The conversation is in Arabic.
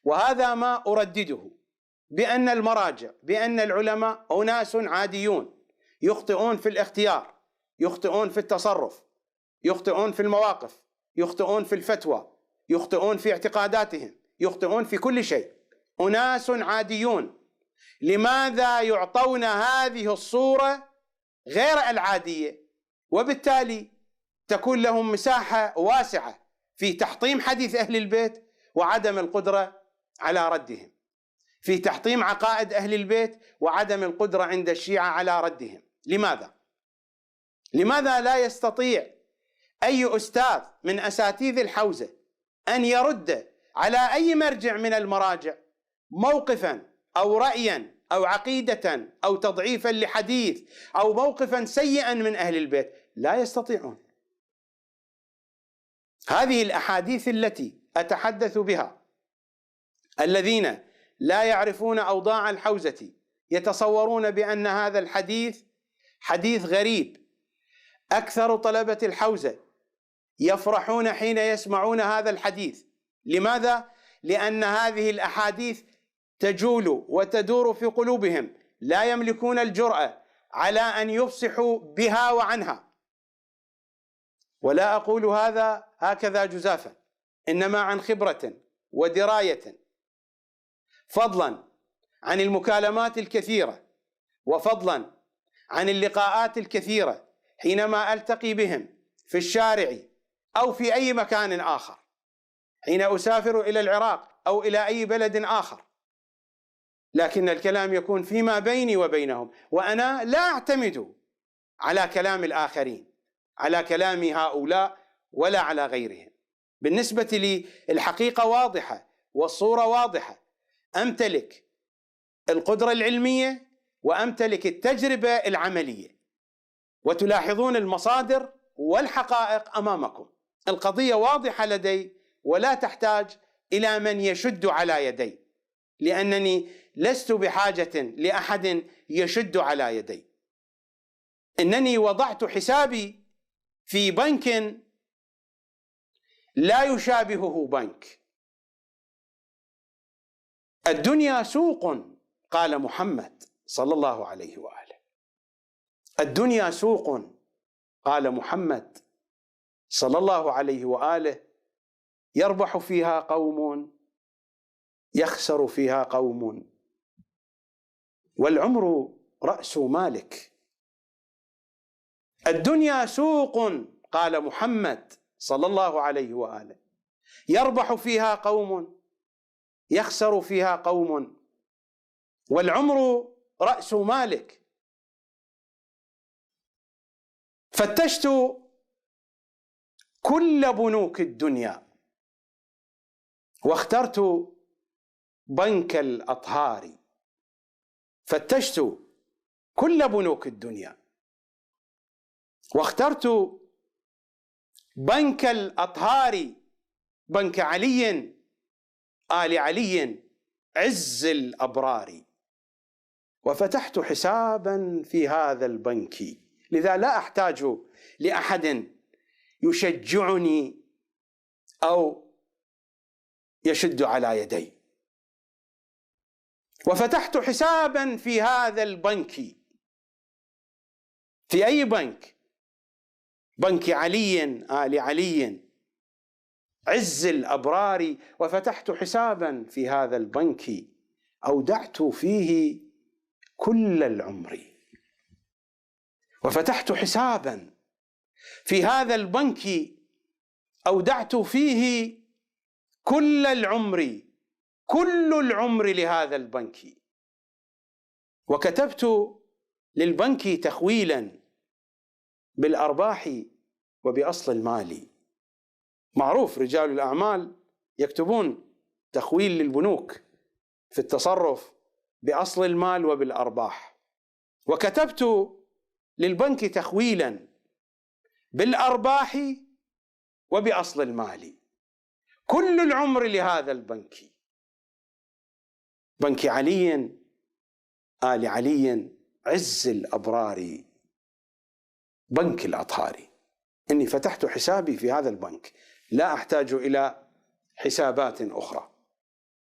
وهذا ما أردده، بأن المراجع، بأن العلماء أناس عاديون يخطئون في الاختيار، يخطئون في التصرف، يخطئون في المواقف، يخطئون في الفتوى، يخطئون في اعتقاداتهم، يخطئون في كل شيء، أناس عاديون. لماذا يعطون هذه الصورة غير العادية؟ وبالتالي تكون لهم مساحة واسعة في تحطيم حديث أهل البيت وعدم القدرة على ردهم، في تحطيم عقائد أهل البيت وعدم القدرة عند الشيعة على ردهم. لماذا؟ لماذا لا يستطيع أي أستاذ من أساتذة الحوزة أن يرد على أي مرجع من المراجع موقفا أو رأيا أو عقيدة أو تضعيفا لحديث أو موقفا سيئا من أهل البيت؟ لا يستطيعون. هذه الأحاديث التي أتحدث بها، الذين لا يعرفون أوضاع الحوزة يتصورون بأن هذا الحديث حديث غريب. أكثر طلبة الحوزة يفرحون حين يسمعون هذا الحديث. لماذا؟ لأن هذه الأحاديث تجول وتدور في قلوبهم، لا يملكون الجرأة على أن يفصحوا بها وعنها. ولا أقول هذا هكذا جزافا، إنما عن خبرة ودراية، فضلا عن المكالمات الكثيرة، وفضلا عن اللقاءات الكثيرة حينما ألتقي بهم في الشارع أو في أي مكان آخر، حين أسافر إلى العراق أو إلى أي بلد آخر. لكن الكلام يكون فيما بيني وبينهم، وأنا لا أعتمد على كلام الآخرين، على كلام هؤلاء ولا على غيرهم. بالنسبة لي الحقيقة واضحة والصورة واضحة، أمتلك القدرة العلمية وأمتلك التجربة العملية، وتلاحظون المصادر والحقائق أمامكم. القضية واضحة لدي ولا تحتاج إلى من يشد على يدي، لأنني لست بحاجة لأحد يشد على يدي. إنني وضعت حسابي في بنك لا يشابهه بنك. الدنيا سوق، قال محمد صلى الله عليه وآله. الدنيا سوق، قال محمد صلى الله عليه وآله، يربح فيها قوم يخسر فيها قوم، والعمر رأس مالك. الدنيا سوق، قال محمد صلى الله عليه وآله، يربح فيها قوم يخسر فيها قوم، والعمر رأس مالك. فتشت كل بنوك الدنيا واخترت بنك الأطهار. فتشت كل بنوك الدنيا واخترت بنك الأطهار، بنك علي آل علي عز الأبرار. وفتحت حسابا في هذا البنك، لذا لا أحتاج لأحد يشجعني أو يشد على يدي. وفتحت حسابا في هذا البنك. في أي بنك؟ بنك علي آل علي عز الأبرار. وفتحت حسابا في هذا البنك أودعت فيه كل العمر. وفتحت حسابا في هذا البنك أودعت فيه كل العمر، كل العمر لهذا البنك. وكتبت للبنك تخويلا بالأرباح وبأصل المال. معروف رجال الأعمال يكتبون تخويل للبنوك في التصرف بأصل المال وبالأرباح. وكتبت للبنك تخويلا بالأرباح وبأصل المال، كل العمر لهذا البنك، بنك علي آل علي عز الأبرار، بنك الأطهار. إني فتحت حسابي في هذا البنك، لا أحتاج إلى حسابات أخرى.